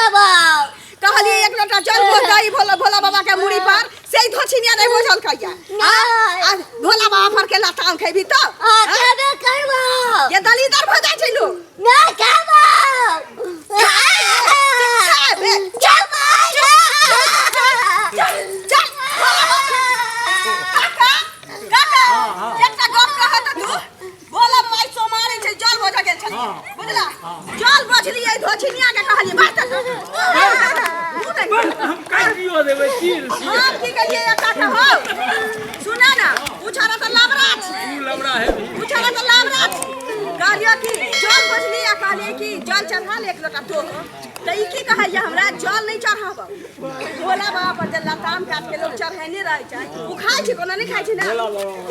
कहली एक लोटा जल बोझाई भोला बाबा के मुड़ी पर से ही धोछिनिया नहीं बोझल कहिया भोला बाबा पर के लाताम खेबी तो केबे करबो ये दलीदर भजा छै लोग ना खाबो एकटा गप कहत तू भोला माई सो मारे छै जल बोझा गेल छै बुझला जल बोझलिए धोछिनिया के कहली बात हम काई दियो देबे तीर हम की कहिए एकटा कहो सुना ना पूछारा त लाबरा छै तू लबड़ा है पूछारा त लाबरा छै कहलियो कि जल बोझली आ कहलिए कि जल चढ़ा ले एक लोटा तो त ई की कहैया हमरा जल नहीं चढ़ाब भोला बाबा पर जल लताम काट के लोग चढ़ाने रह जाय उ खाय छै कोना नहीं खाय छै ना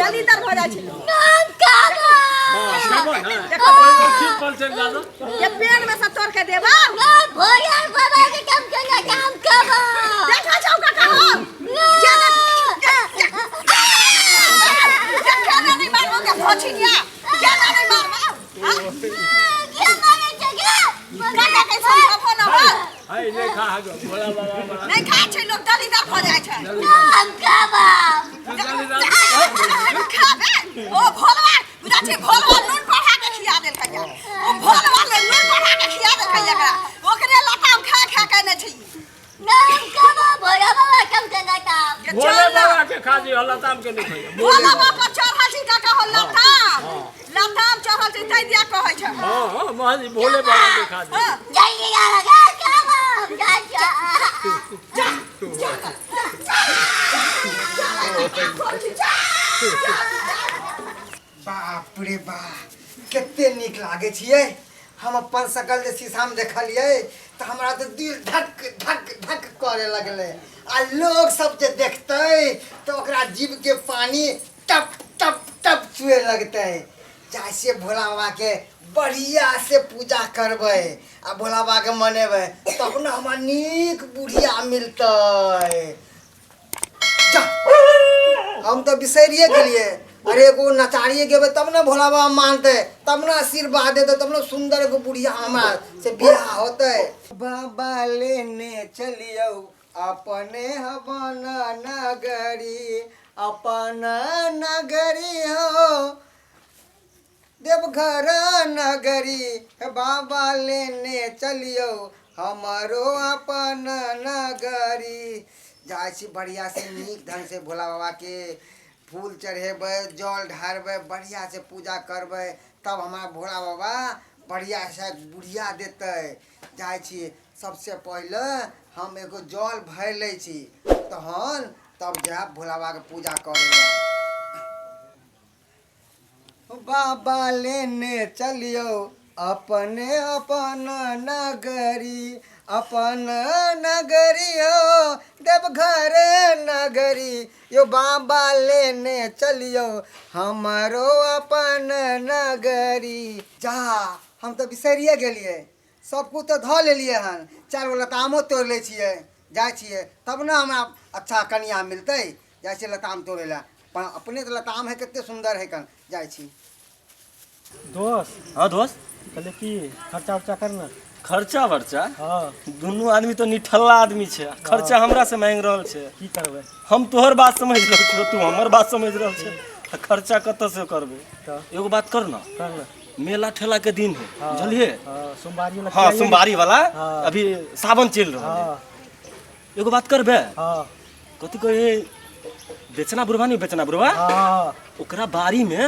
जल्दी दर भ जाय छै नाम खाबो देखो खीर पर चल जा दो ये पेड़ में से तोड़ के देबा ना भोला बाबा के काम करना काम खाबो देखा जाओ का कहो जाना जाना नहीं मारबो के भोछिया जाना नहीं मारबा क्या मारे जगह काका के संभव न हो हाय नहीं खा गो भोला बाबा नहीं खाय छै लोग दलीदर भ जाय छै नाम खाबो खाबे ओ भोलवा बुझा छै भोलवा नून पढ़ा के खिया देल कहिया ओ भोलवा ने नून पढ़ा के खिया देल कहिया ओकरे लताम खा खा के ने छै नाम खाबो भोला बाबा काम करना काम भोला बाबा के खा दियो लताम के नहीं खाइयो भोला बाबा चढ़ा छी का कहो लताम लताम चढ़ल छै तै दिया कहै छै हां महाजी भोले बाबा के खा दियो जल्दी आ लगा खाबो बाप रे बाप कते नीक लागे छिए हम अपन सकल जे शीशा में देखलिए त हमरा त दिल धक धक धक करे लगले आ लोग सब जे देखते तो ओकरा जीभ के पानी टप टप टप चुए लगते जैसे भोला बाबा के बढ़िया से पूजा करबे आ भोला बाबा के मनेबे तब न हमरा नीक बुढ़िया मिलते जा हम तो बिसरिए गेलिए अरे एगो नचारिए गेबे तब न भोला बाबा मानते तब न आशीर्वाद देते तब न सुंदर एगो बुढ़िया हमरा से बियाह होते बाबा लेने चलियो अपने हवन नगरी अपन नगरी हो देवघर नगरी बाबा लेने चलियो हमारो अपन नगरी जाय छी बढ़िया से नीक ढंग से भोला बाबा के फूल चढ़ेबै जल ढारबै बढ़िया से पूजा करबै तब हमारा भोला बाबा बढ़िया से बुढ़िया देते जाय छी सबसे पहले हम एगो जल भर ले छी तहन तब जाब भोला बाबा के पूजा करे बाबा लेने चलियो अपने अपन नगरी अपन नगरी हो देवघर नगरी यो बाबा लेने चलियो हमारो अपन नगरी जा हम तो बिसरिए गेलिए सब कुछ तो ध लेलिए हन 4 गो लतामो तोड़ ले छिए जाय छिए तब ना हमरा अच्छा कन्या मिलते जाय छी लताम तोड़े ला पर अपने तो लताम है कितने सुंदर है कन जाय छी दोस्त हां दोस्त कहले की खर्चा वर्चा करना खर्चा वर्चा हां दुनू आदमी तो निठल्ला आदमी छे खर्चा हमरा से मांग रहल छे की करबे हम तोहर बात समझ रहल छी तू हमर बात समझ रहल छे खर्चा कत से करबे एगो बात कर ना मेला ठेला के दिन है बुझलिए सोमवारी वाला हां सोमवारी वाला अभी सावन चल रहा है एगो बात करबे हां कथि कहे बेचना बुरवा नहीं बेचना बुरवा ओकरा बारी में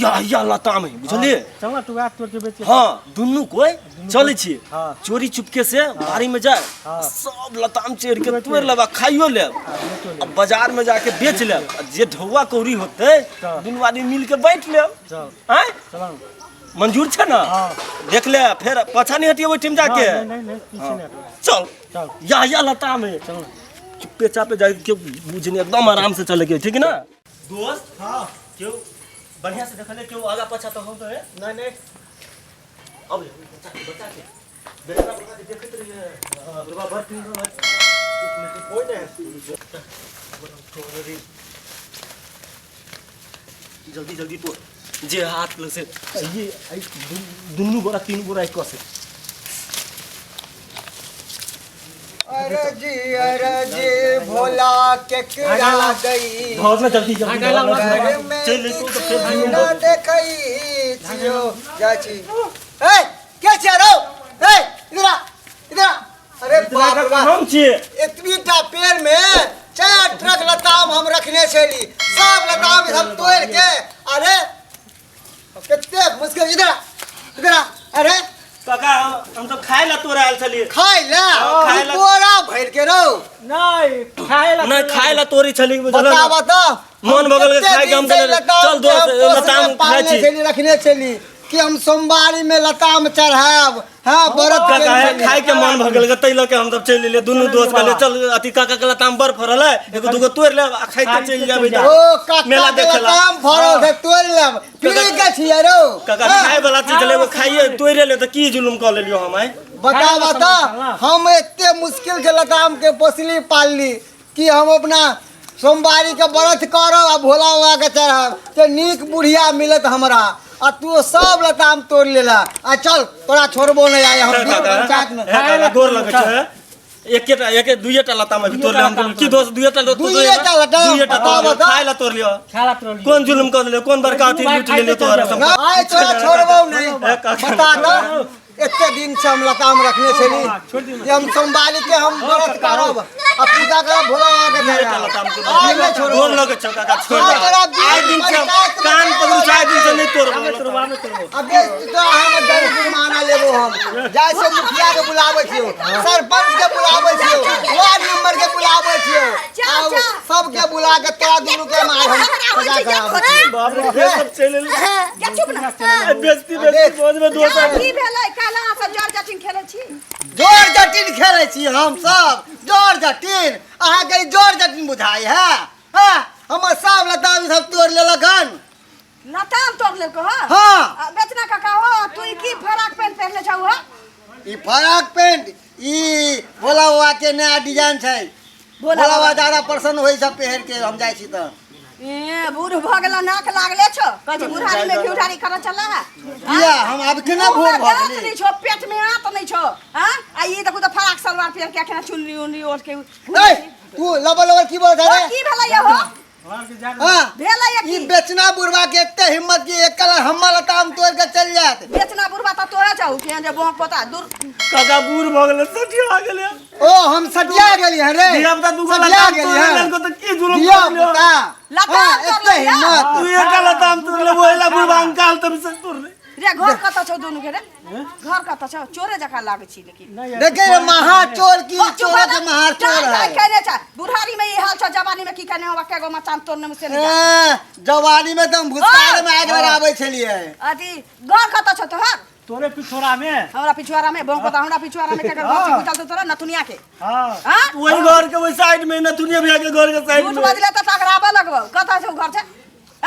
या लताम है बुझलिए चल तू आ तोड़ के बेच हां दुन्नू कोई चले छी चोरी चुपके से बारी में जाए सब लताम चेर के तोड़ लेबा खाइयो ले अब बाजार में जाके बेच ले जे ढौवा कौड़ी होते दुनू आदमी मिल के बैठ ले चल हैं चल मंजूर छे ना देख ले फिर पछा नहीं हटिए वो टीम जाके नहीं पीछे नहीं चल चल या लताम है चल चुप्पे चापे जाके के बुझने एकदम आराम से चले के ठीक है ना दोस्त हां क्यों बढ़िया से देखले क्यों आगा पछा तो हो गए नहीं अब बता के बेटा बता के देखत रहिए बुरवा भर तीन कोई नहीं जल्दी जल्दी तो जे हाथ लग से ये दुन्नू बोरा तीन बोरा एक से अरे जी भोला के किरा गई भाग ना जल्दी जल्दी गाला मत घर में चल तो फिर न देखई छियो जाची ए के छरो ए इधर अरे बाप रे बाप हम छिए इतनी टा पेड़ में 4 ट्रक लताम हम रखने छली सब लताम हम तोड़ के अरे कितने मुश्किल इधर अरे काका हम तो खाए ला तोरे आयल छलिए खाई ला खाए ला। बोरा भर के रहो नहीं खाए ला नहीं खाए ला तोरी छली बता बता मन बगल के खाए के हम चल दोस्त लताम खाए छी छली रखने छली कि हम सोमवारी में लताम चढ़ाब हां व्रत काका है खाए के मन भगल के तैलो के हम सब चल ले दोनों दोस्त कहले चल अति काका के लताम बर फरल है एगो दुगो तोड़ ले आ खाए के चल जाबे जा ओ काका मेला देखे ला। लताम फरल है तोड़ लेब पी के छिए रो काका खाए वाला चीज ले वो खाइए तोड़े ले तो की जुलुम कर लेलियो हम है बता हम इतने मुश्किल के लताम के पोसली पालली कि हम अपना सोमवारी के व्रत करब आ भोला बाबा के चढ़ब तो नीक बुढ़िया मिलत हमरा आ तू सब लताम तोड़ लेला आ चल तोरा छोड़बो नहीं आए हम पंचायत में काका गोर लगे छै एके दुइटा लताम अभी तोड़ ले हम की दोस्त दुइटा दुइटा लताम बता खाए ला तोड़ लियो खाला तोड़ लियो कौन जुलुम कर ले कौन बड़का अथी लूट ले तोरा सब आए तोरा छोड़बो नहीं बता तो इतने दिन से हम लताम रखने छली कि हम सोमवारी के हम व्रत करब आ पूजा करब भोला बाबा के चढ़ब आज नहीं छोड़बो गोर लगे छै काका छोड़ दे आइ दिन से कान पकड़ू चाहे दिन से नहीं तोड़बो तोड़वा में तोड़बो अबे तो हम दर जुर्माना लेबो हम जाय से मुखिया के बुलावे छियो सरपंच के बुलावे छियो वार्ड मेंबर के बुलावे छियो आ सब के बुला के तोरा दुनु के मार हम सजा करावे छियो बाप रे फेर सब चले क्या चुप ना बेइज्जती बोझ में दोस्त की भेलै काला सब जड़ जटिन खेलै छी जोर जटिन खेले छी हम सब जोर जटिन अहाँ के जोर जटिन बुझाई है हां हम सब लताम सब तोड़ लेलक हन लताम तोड़ लेल को हां बेचना काका हो तू की फराक पैंट पहनले छौ हो ई फराक पैंट ई भोला बाबा के नया डिजाइन छै भोला बाबा ज्यादा प्रसन्न होई सब पहन के हम जाय छी त ए बूढ़ भ गेला नाक लागले छौ कहे बुढ़ारी में घिउठारी कर चला है किया हम अब केना भूल भ गेली नहीं छौ पेट में आत नहीं छौ हां आ ई देखो तो फराक सलवार पहन के केना चुन्नी उन्नी ओढ़ के ए तू लबल की बोल रहा है की भेलै ये हो हां भेलै ये ई की बेचना बुढ़वा के एते हिम्मत की एक कल हमर लताम तोड़ के चल जात बेचना बुढ़वा त तोहे छौ के जे बोंक पोता दूर काका बूढ़ भ गेले सटिया गेले ओ हम सटिया गेली हैं रे दिया बता दुगो सटिया लताम गेली तोड़ हैं ले को तो की जुलुम दिया कर लियो बता लताम तोड़ एते लिया। हिम्मत तू एक लताम तोड़ ले बोला बुढ़वा अंकल तब से तोड़ ले रे घर कत छौ दोनों के रे घर कत छौ चोरे जका लागे छी लेकिन देखे रे महा चोर की चोर के महा चोर है कहने छ बुढ़ारी में ये हाल छ जवानी में की कहने हो के गो मचान तोड़ने में से नहीं जा। जवानी में तुम भुसकारे में आग लगावे छलिए अथी घर कत छौ तोहर तोरे पिछोरा में हमरा पिछुआरा में बोंक पोता हमरा पिछुआरा में के घर से गुजल तो तोरा नथुनिया के हां हां वही घर के वही साइड में न दुनिया भैया के घर के साइड झूठ में बजले त टकराबे लगबो कत छौ घर से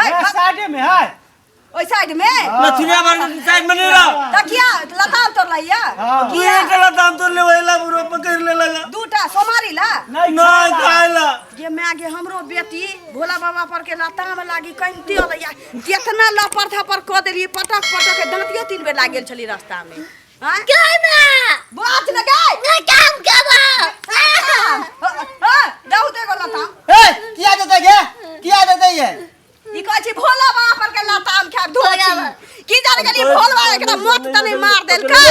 ए साइड में है ओइ साइड में न दुनिया भर के साइड में नहीं रहा तकिया लताम तोड़ लइया तू एक लताम तोड़ ले वहीला बुढ़वा पकड़ ले लगा दूटा सोमारी ला नहीं खाएला ये मैं आगे हमरो बेटी भोला बाबा पर के लताम लागी कइते लइया केतना लपर थपर क देली पटक पटक के दांतियो 3 बेर लाग गेल छली रास्ता में हां केना बात लगाय ना काम करबो दाऊ दे गो लताम ए किया देते गे किया देते ये ई कहै छी भोला बाबा पर के लताम खाब धोची की जाने गेली भोला बाबा एकरा मत त नहीं मार देलकै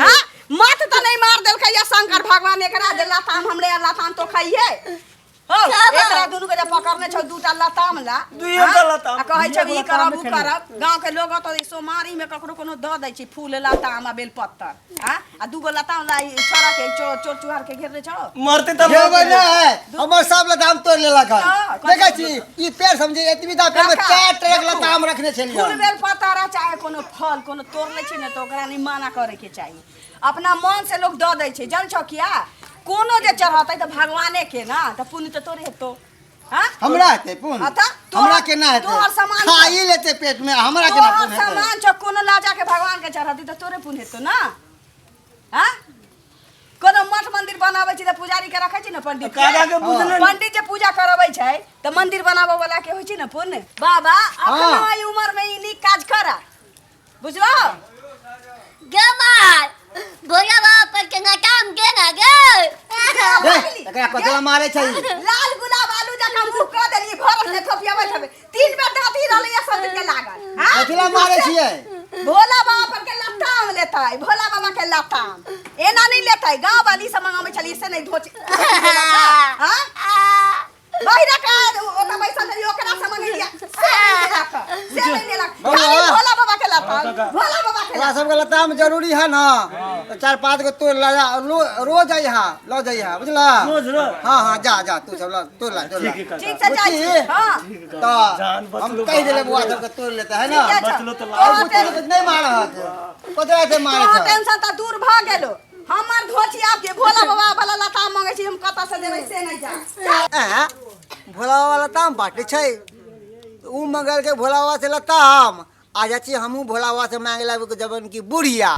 हां मत त नहीं मार देलकै या शंकर भगवान एकरा जे लताम हमरे लताम तो खाइए हो एकरा दुनु के जे पकड़ने छ दूटा लताम ला दुइटा लताम। आ कहै छ ई करब उ करब गांव के लोग त सोमारी में ककरो कोनो द दै छी फूल लताम आ बेल पत्तर हां आ दूगो लताम ला छोरा के चोर चुहार के घेरले छ मरते तब ये बना है हमर सब लताम तोड़ लेलक हाँ, देखै छी ई पेड़ समझे एतबी दा पेड़ में 4 ट्रक लताम रखने छलिए फूल बेल पत्तर चाहे कोनो फल कोनो तोड़ ले छै न त ओकरा नहीं माना करे के चाहिए अपना मन से लोग द दै छै जन छ किया कोनो जे चढ़ातै त भगवाने के ना त पुण्य त तोरे हेतो हां हमरा के पुन हमरा के ना हेते तोहर सामान खाई लेते पेट में हमरा के ना तोहर पुन हेते सामान छ कोनो लाजा के भगवान के चढ़ातै त तोरे पुण्य हेतो ना हां कोनो मठ मंदिर बनाबै छी त पुजारी के रखै छी न पंडित काका के बुझले पंडित जे पूजा करबै छै त मंदिर बनाबो वाला के होइ छै न पुण्य बाबा अपना ई उम्र में ई नीक काज करा बुझलो गमार भोला बाबा पर के ना काम केना गे एकरा कतला मारे छै लाल गुलाब आलू जका मुंह क देली भरल ने थोपियावे छबे 3 बेर दाती रहले या सब के लागल हां कतला मारे छियै भोला बाबा पर के लताम लेताई भोला बाबा के लताम एना नहीं लेताई गांव वाली से मंगावे छली से नहीं धोच हां बहिरा का ओटा पैसा देली ओकरा से मंगे दिया से नहीं देला खाली भोला बाबा के लताम भोला बाबा के तोरा सब के लताम जरूरी है ना तो 4-5 गो तोड़ ला रोज आइहा लो जाइहा बुझला रोज रो हां हां जा तू सब ला तोड़ ला ठीक से जाई हां तो जान बचलो हम कह देले बुआ सब के तोड़ लेता है ना बचलो तो और कुछ नहीं मारत कतरा से मारे तो छै टेंशन त दूर भ गेलो हमर धोची आपके भोला बाबा वाला लताम मांगे छी हम कत से देबै से नहीं जा भोला बाबा लताम बाटे छै उ मंगल के भोला बाबा से लताम आ जा छी हमहू भोला बाबा से मांगे ला जबन की बुढ़िया